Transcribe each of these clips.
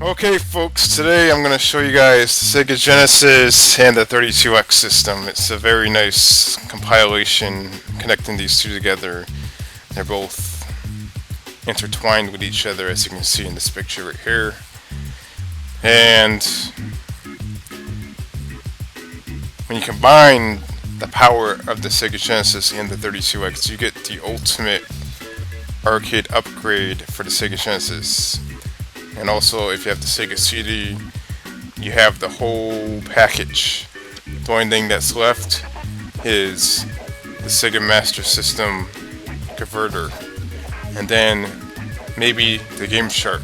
Okay folks, today I'm going to show you guys the Sega Genesis and the 32x system. It's a very nice compilation connecting these two together. They're both intertwined with each other, as you can see in this picture right here. And when you combine the power of the Sega Genesis and the 32x, you get the ultimate arcade upgrade for the Sega Genesis. And also, if you have the Sega CD, you have the whole package. The only thing that's left is the Sega Master System converter. And then maybe the Game Shark.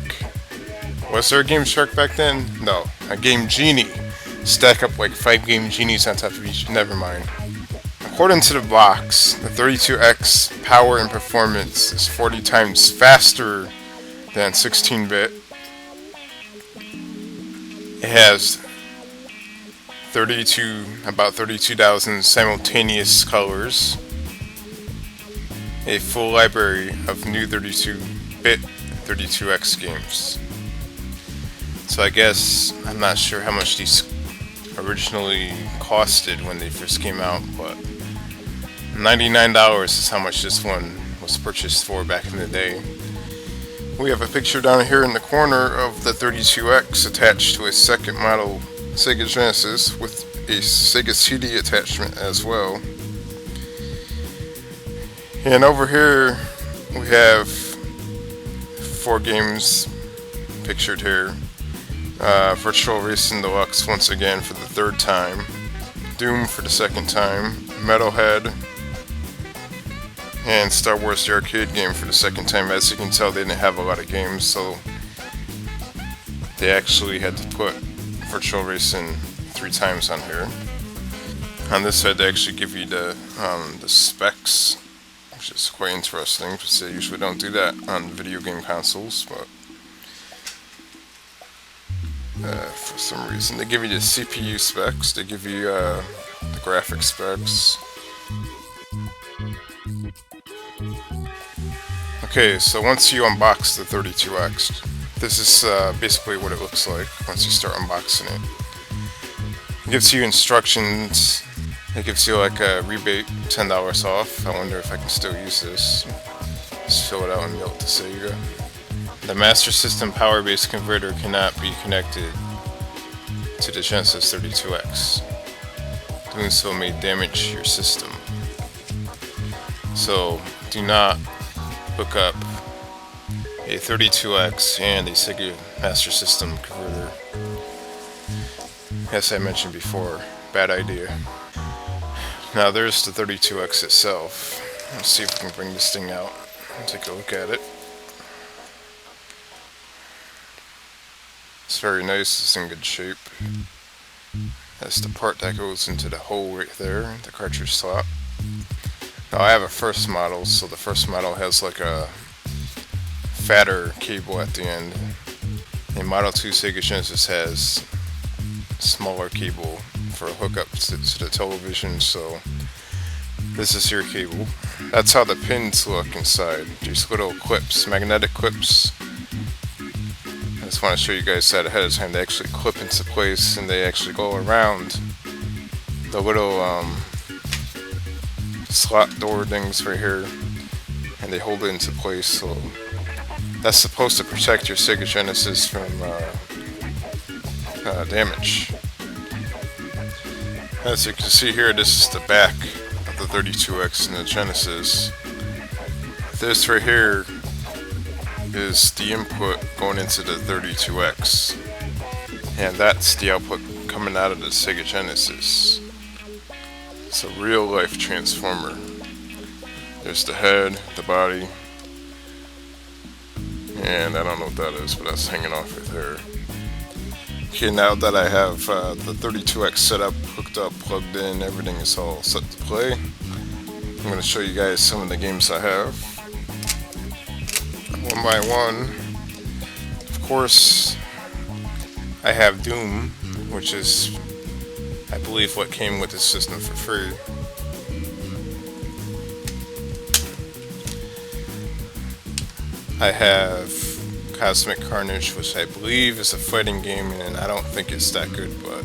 Was there a Game Shark back then? No. A Game Genie. Stack up like 5 Game Genies on top of each. Never mind. According to the box, the 32x power and performance is 40 times faster than 16-bit. It has about 32,000 simultaneous colors, a full library of new 32-bit 32x games. So I guess, I'm not sure how much these originally costed when they first came out, but $99 is how much this one was purchased for back in the day. We have a picture down here in the corner of the 32x attached to a second model Sega Genesis with a Sega CD attachment as well. And over here we have 4 games pictured here. Virtual Racing Deluxe once again for the 3rd time. Doom for the 2nd time. Metalhead. And Star Wars the arcade game for the 2nd time. As you can tell, they didn't have a lot of games, so they actually had to put Virtual Racing 3 times on here. On this side, they actually give you the specs, which is quite interesting because they usually don't do that on video game consoles. But for some reason, they give you the CPU specs. They give you the graphics specs. Okay, so once you unbox the 32x, this is basically what it looks like once you start unboxing it. It gives you instructions. It gives you like a rebate, $10 off. I wonder if I can still use this. Just fill it out and mail it to Sega. The Master System power-based converter cannot be connected to the Genesis 32x. Doing so may damage your system. So do not hook up a 32x and a Sega Master System converter. As I mentioned before, bad idea. Now there's the 32x itself. Let's see if we can bring this thing out and take a look at it. It's very nice, it's in good shape. That's the part that goes into the hole right there, the cartridge slot. Now I have a first model, so the first model has like a fatter cable at the end. And Model 2 Sega Genesis has a smaller cable for a hookup to the television, so this is your cable. That's how the pins look inside. These little clips, magnetic clips. I just want to show you guys that ahead of time. They actually clip into place and they actually go around the little slot door things right here, and they hold it into place. So that's supposed to protect your Sega Genesis from damage. As you can see here, this is the back of the 32x and the Genesis. This right here is the input going into the 32x, and that's the output coming out of the Sega Genesis. It's a real life transformer. There's the head, the body, and I don't know what that is, but that's hanging off right there. Okay, now that I have the 32x set up, hooked up, plugged in, everything is all set to play, I'm going to show you guys some of the games I have. One by one. Of course, I have Doom, which is, I believe, what came with the system for free. I have Cosmic Carnage, which I believe is a fighting game, and I don't think it's that good, but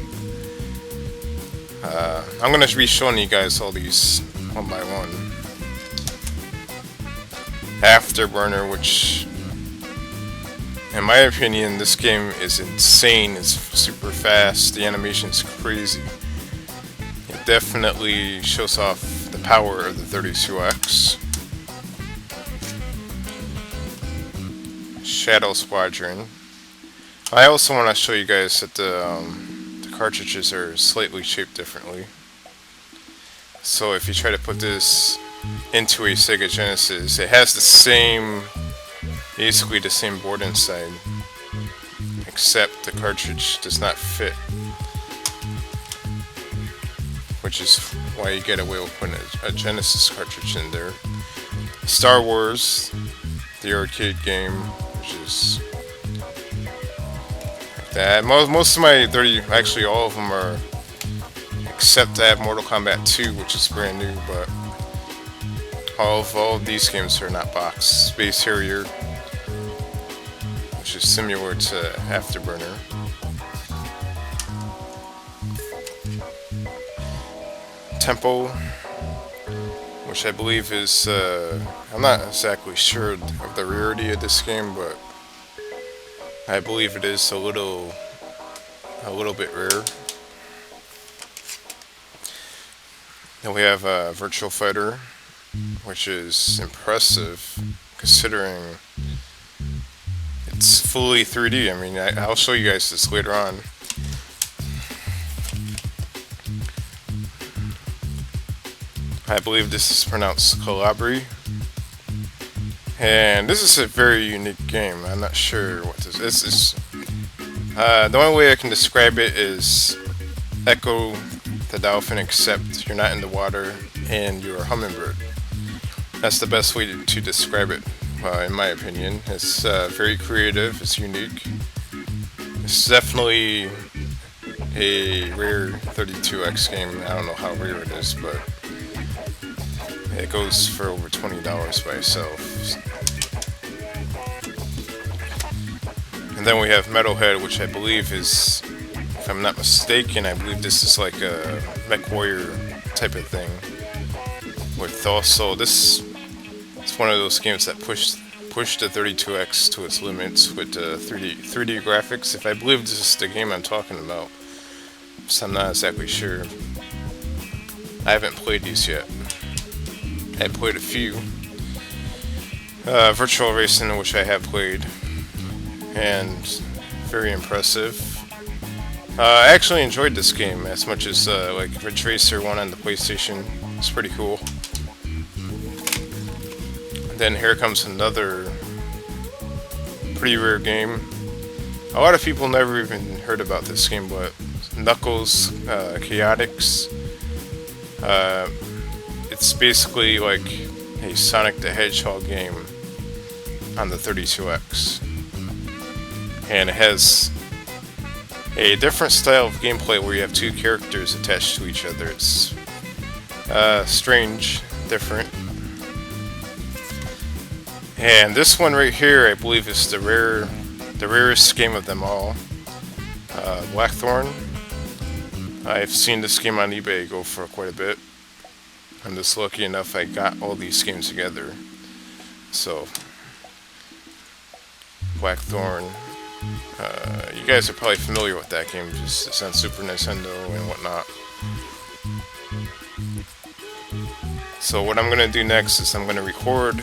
I'm going to be showing you guys all these one by one. Afterburner, which, in my opinion, this game is insane. It's super fast. The animation's crazy. It definitely shows off the power of the 32x. Shadow Squadron. I also want to show you guys that the cartridges are slightly shaped differently. So if you try to put this into a Sega Genesis, it has the same, basically the same board inside, except the cartridge does not fit, which is why you get away with putting a Genesis cartridge in there. Star Wars, the arcade game, which is like that. Most of my 30, actually all of them are, except I have Mortal Kombat 2, which is brand new, but all of these games are not boxed. Space Harrier, which is similar to Afterburner. Tempo, which I believe is, I'm not exactly sure of the rarity of this game, but I believe it is a little bit rare. Then we have Virtua Fighter, which is impressive considering it's fully 3D. I mean, I'll show you guys this later on. I believe this is pronounced Kolibri. And this is a very unique game. I'm not sure what this is. The only way I can describe it is Echo the dolphin, except you're not in the water and you're a hummingbird. That's the best way to describe it, in my opinion. It's very creative, it's unique. It's definitely a rare 32x game. I don't know how rare it is, but it goes for over $20 by itself. And then we have Metalhead, which I believe is, if I'm not mistaken, I believe this is like a Mech Warrior type of thing. With also, this is one of those games that pushed the 32x to its limits with 3D graphics. If I believe this is the game I'm talking about, so I'm not exactly sure. I haven't played these yet. I played a few. Virtual Racing, which I have played, and very impressive. I actually enjoyed this game as much as like Ridge Racer 1 on the PlayStation. It's pretty cool. And then here comes another pretty rare game. A lot of people never even heard about this game, but Knuckles Chaotix. It's basically like a Sonic the Hedgehog game on the 32x. And it has a different style of gameplay where you have two characters attached to each other. It's strange, different. And this one right here, I believe, is the rarest game of them all. Blackthorn. I've seen this game on eBay go for quite a bit. I'm just lucky enough I got all these games together. So, Blackthorn. You guys are probably familiar with that game, just it's on Super Nintendo and whatnot. So what I'm going to do next is I'm going to record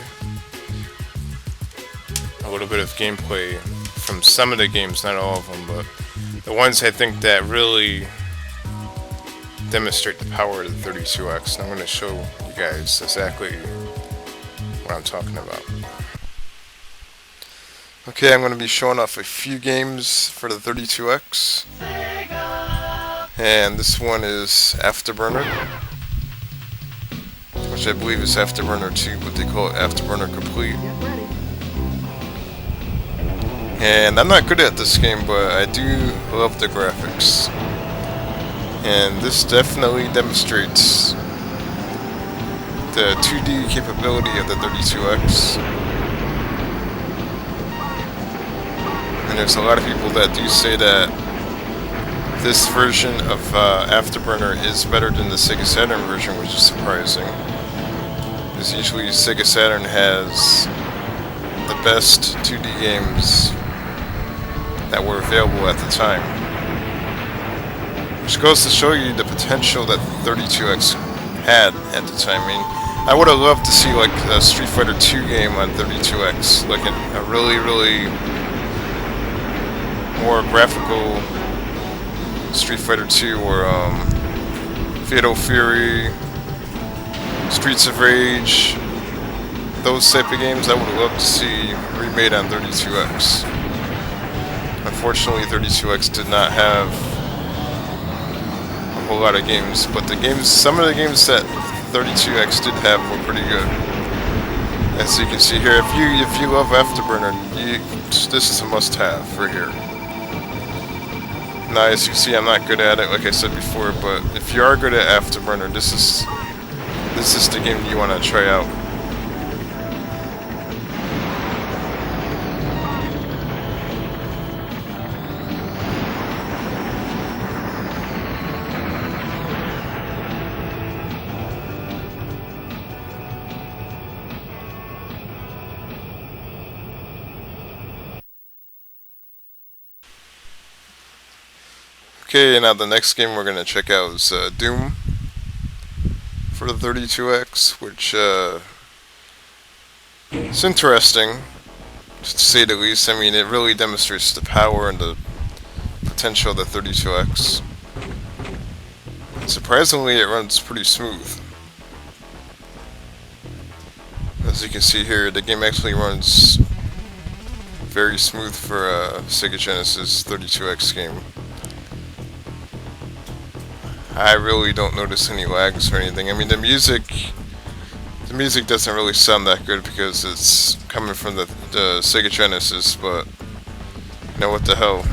a little bit of gameplay from some of the games, not all of them, but the ones I think that really demonstrate the power of the 32x. And I'm going to show you guys exactly what I'm talking about. Okay, I'm going to be showing off a few games for the 32x. And this one is Afterburner, which I believe is Afterburner 2, but they call it Afterburner Complete. And I'm not good at this game, but I do love the graphics. And this definitely demonstrates the 2D capability of the 32x. And there's a lot of people that do say that this version of Afterburner is better than the Sega Saturn version, which is surprising. Because usually Sega Saturn has the best 2D games that were available at the time. Which goes to show you the potential that the 32X had at the time. I mean, I would have loved to see like a Street Fighter 2 game on 32X, like a really, really more graphical Street Fighter 2 or Fatal Fury, Streets of Rage, those type of games I would have loved to see remade on 32X. Unfortunately, 32X did not have a whole lot of games, but the games, some of the games that 32X did have were pretty good. As you can see here, if you love Afterburner, this is a must-have right here. Now, as you see, I'm not good at it, like I said before, but if you are good at Afterburner, this is the game you want to try out. Okay, now the next game we're going to check out is Doom for the 32X, which is interesting, to say the least. I mean, it really demonstrates the power and the potential of the 32X. And surprisingly, it runs pretty smooth. As you can see here, the game actually runs very smooth for a Sega Genesis 32X game. I really don't notice any lags or anything. I mean, the music doesn't really sound that good because it's coming from the Sega Genesis, but you know, what the hell.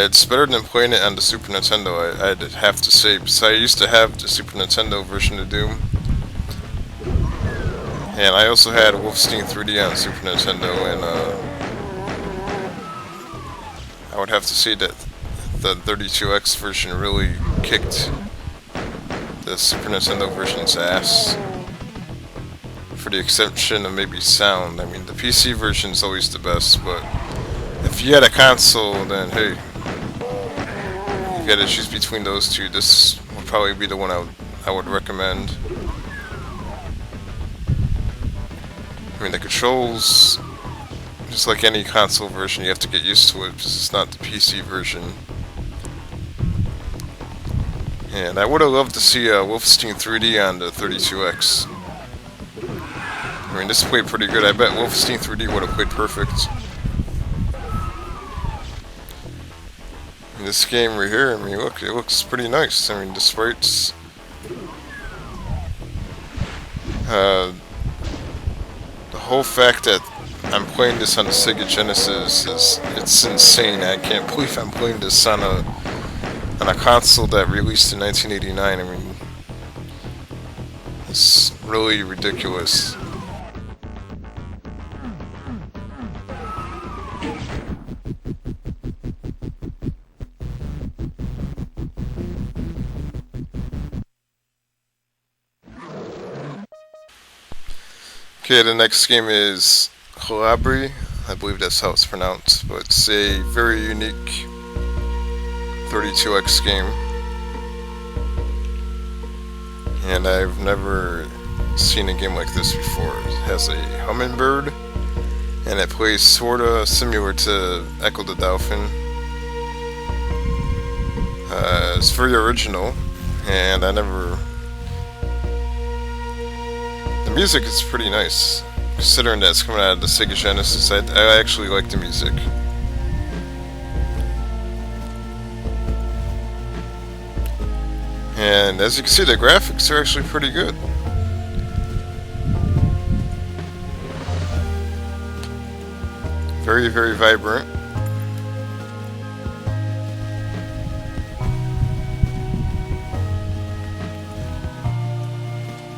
It's better than playing it on the Super Nintendo, I'd have to say, because I used to have the Super Nintendo version of Doom. And I also had Wolfenstein 3D on Super Nintendo, and I would have to say that the 32X version really kicked the Super Nintendo version's ass, for the exception of maybe sound. I mean, the PC version is always the best, but if you had a console, then hey, you gotta choose between those two. This would probably be the one I would recommend. I mean, the controls, just like any console version, you have to get used to it because it's not the PC version. And I would have loved to see Wolfenstein 3D on the 32X. I mean, this played pretty good. I bet Wolfenstein 3D would have played perfect. And this game right here, I mean, look, it looks pretty nice. I mean, the sprites. The whole fact that I'm playing this on the Sega Genesis it's insane. I can't believe I'm playing this on a console that released in 1989. I mean, it's really ridiculous. Okay, the next game is Kolibri. I believe that's how it's pronounced, but it's a very unique 32X game. And I've never seen a game like this before. It has a hummingbird, and it plays sorta similar to Echo the Dolphin. It's very original, and the music is pretty nice, considering that it's coming out of the Sega Genesis. I actually like the music. And as you can see, the graphics are actually pretty good. Very, very vibrant.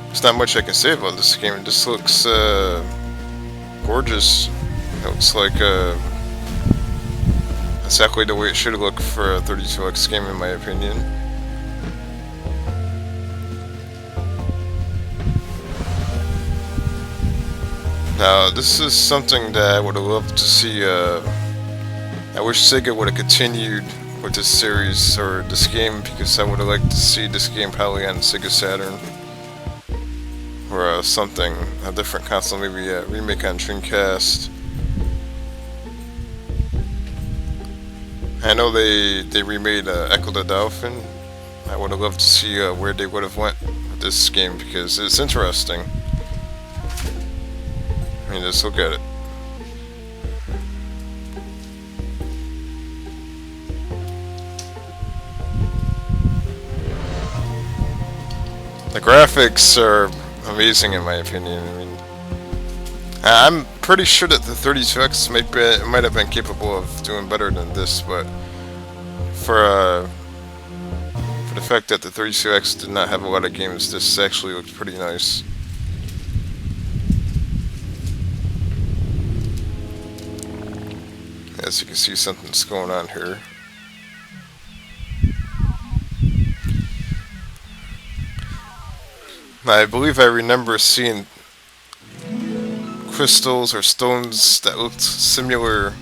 There's not much I can say about this game. It just looks gorgeous. It looks like exactly the way it should look for a 32x game, in my opinion. Now, this is something that I would have loved to see. I wish Sega would have continued with this series or this game, because I would have liked to see this game probably on Sega Saturn or something, a different console, maybe a remake on Dreamcast. I know they remade Echo the Dolphin. I would have loved to see where they would have went with this game, because it's interesting. I mean, just look at it. The graphics are amazing, in my opinion. I mean, I'm pretty sure that the 32x might have been capable of doing better than this, but for the fact that the 32x did not have a lot of games, this actually looked pretty nice. As you can see, something's going on here. I believe I remember seeing crystals or stones that looked similar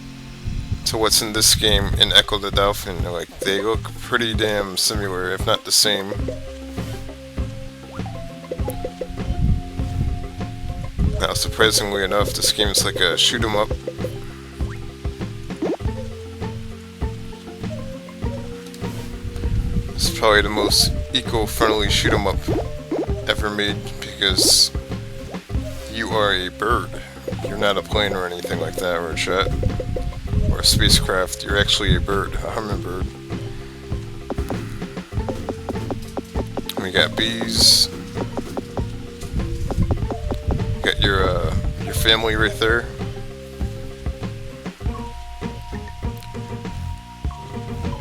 to what's in this game in Echo the Dolphin. Like, they look pretty damn similar, if not the same. Now, surprisingly enough, this game is like a shoot 'em up. It's probably the most eco-friendly shoot 'em up ever made, because you are a bird. You're not a plane or anything like that, or a jet, or a spacecraft. You're actually a bird, a hummingbird. We got bees. Got your family right there.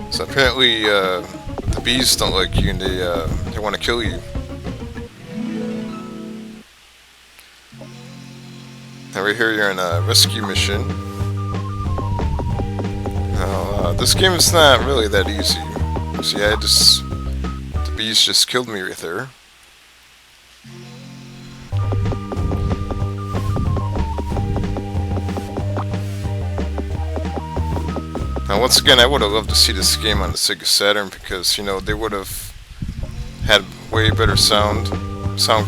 So apparently, the bees don't like you, and they want to kill you. Now right here, you're in a rescue mission. Now, this game is not really that easy. See, the bees just killed me right there. Now, once again, I would have loved to see this game on the Sega Saturn, because, you know, they would have had way better sound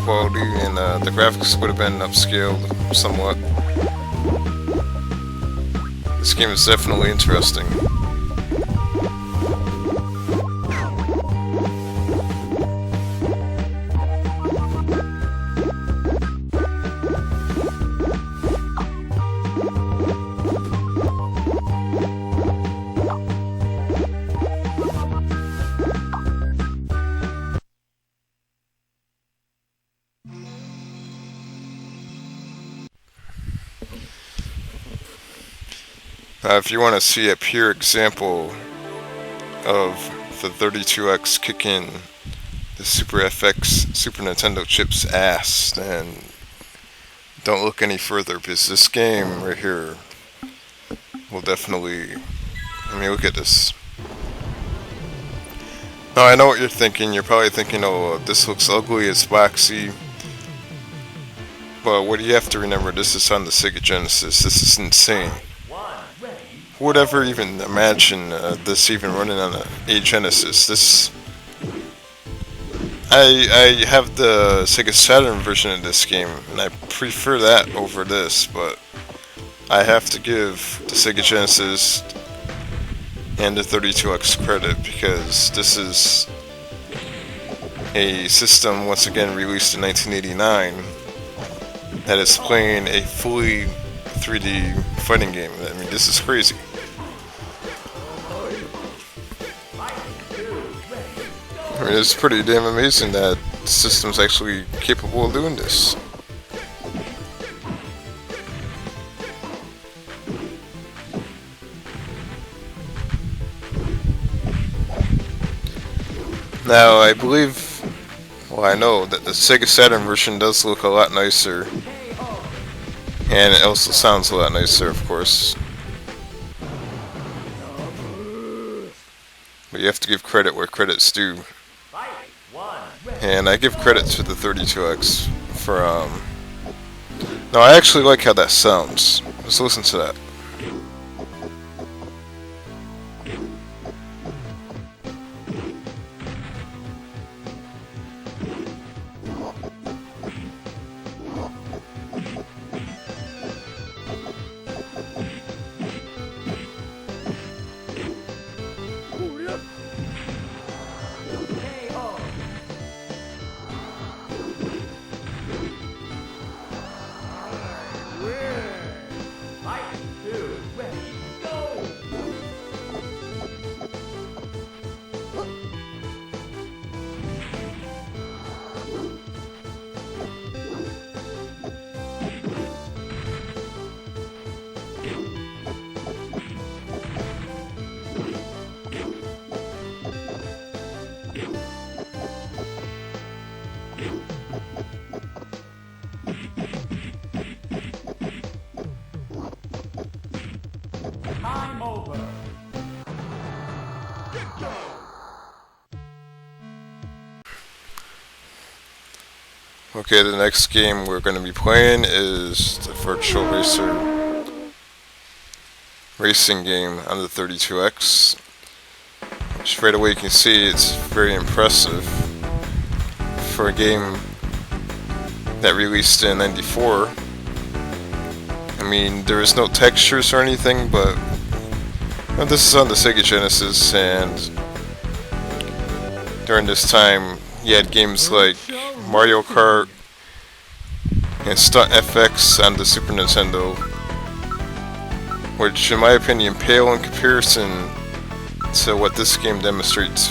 quality, and the graphics would have been upscaled somewhat. This game is definitely interesting. If you want to see a pure example of the 32x kicking the Super FX Super Nintendo chip's ass, then don't look any further, because this game right here will definitely... I mean, look at this. Now, I know what you're thinking. You're probably thinking, oh, this looks ugly, it's boxy. But what do you have to remember? This is on the Sega Genesis. This is insane. Who would ever even imagine this even running on a Genesis? I have the Sega Saturn version of this game, and I prefer that over this, but I have to give the Sega Genesis and the 32x credit, because this is a system, once again, released in 1989, that is playing a fully 3D fighting game. I mean, this is crazy. I mean, it's pretty damn amazing that the system's actually capable of doing this. Now, I believe, well, I know that the Sega Saturn version does look a lot nicer And it also sounds a lot nicer, of course. But you have to give credit where credit's due. And I give credit to the 32X for, no, I actually like how that sounds. Let's listen to that. Time over. Okay, the next game we're going to be playing is the Virtua Racer racing game on the 32X. Straight away you can see it's very impressive for a game that released in '94. I mean, there is no textures or anything, but this is on the Sega Genesis, and during this time you had games like Mario Kart and Stunt FX on the Super Nintendo, which in my opinion pale in comparison to what this game demonstrates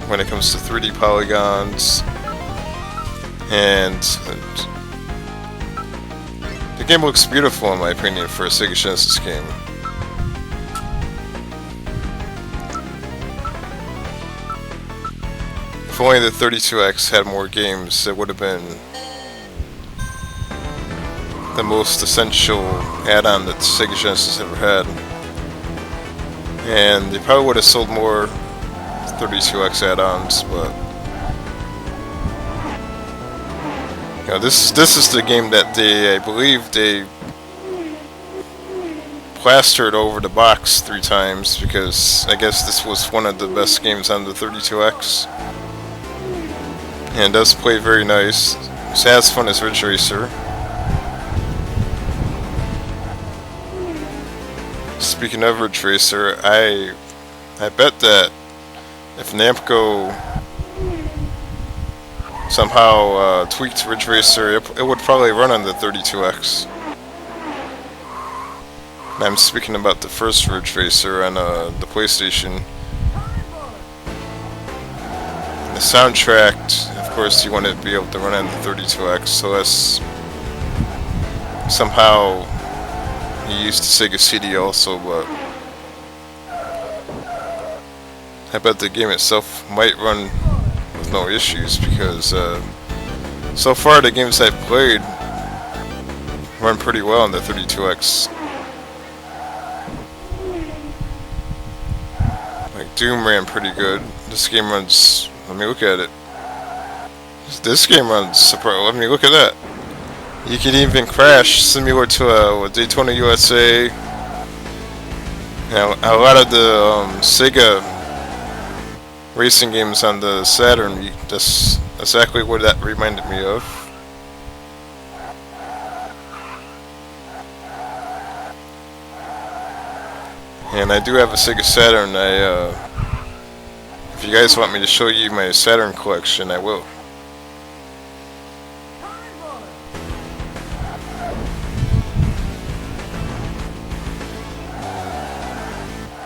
when it comes to 3D polygons, and the game looks beautiful in my opinion for a Sega Genesis game. If only the 32X had more games, it would have been the most essential add-on that Sega Genesis ever had. And they probably would have sold more 32X add-ons, but you know, this is the game that I believe they plastered over the box 3 times, because I guess this was one of the best games on the 32X. And it does play very nice. It's as fun as Ridge Racer. Speaking of Ridge Racer, I bet that if Namco somehow tweaked Ridge Racer, it would probably run on the 32X. And I'm speaking about the first Ridge Racer on the PlayStation. And the soundtrack, of course, you want to be able to run on the 32X, so that's somehow you used the Sega CD also, but I bet the game itself might run with no issues, because so far the games I've played run pretty well on the 32X. Like Doom ran pretty good. This game runs, let me look at it. This game runs surprising. Let me look at that. You can even crash similar to a Daytona USA. Now, a lot of the Sega racing games on the Saturn, that's exactly what that reminded me of. And I do have a Sega Saturn. If you guys want me to show you my Saturn collection, I will.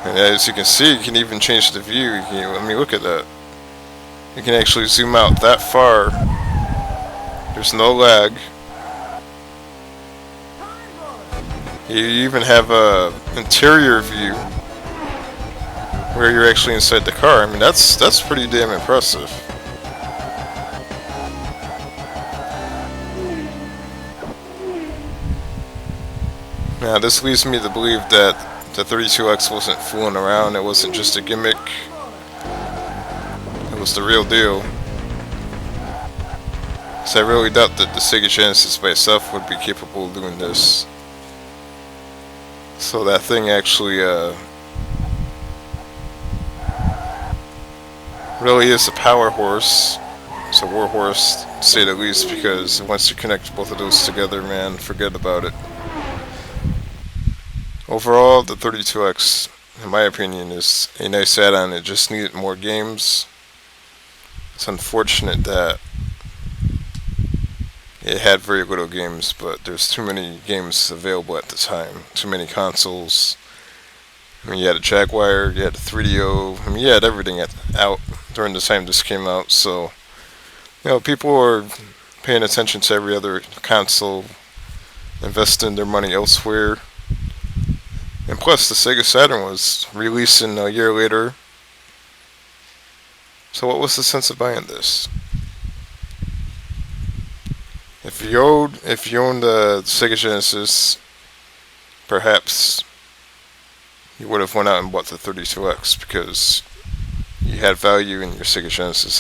And as you can see, you can even change the view. Let me look at that. You can actually zoom out that far. There's no lag. You even have a interior view where you're actually inside the car. I mean, that's pretty damn impressive. Now this leads me to believe that the 32X wasn't fooling around, it wasn't just a gimmick, it was the real deal. So I really doubt that the Sega Genesis by itself would be capable of doing this. So that thing actually really is a power horse. It's a war horse, to say the least, because once you connect both of those together, man, forget about it. Overall, the 32X, in my opinion, is a nice add-on. It just needed more games. It's unfortunate that it had very little games, but there's too many games available at the time. Too many consoles. I mean, you had a Jaguar, you had a 3DO. I mean, you had everything out during the time this came out. So, people were paying attention to every other console, investing their money elsewhere. And plus, the Sega Saturn was releasing a year later. So what was the sense of buying this? If you owned the Sega Genesis, perhaps you would have went out and bought the 32X because you had value in your Sega Genesis.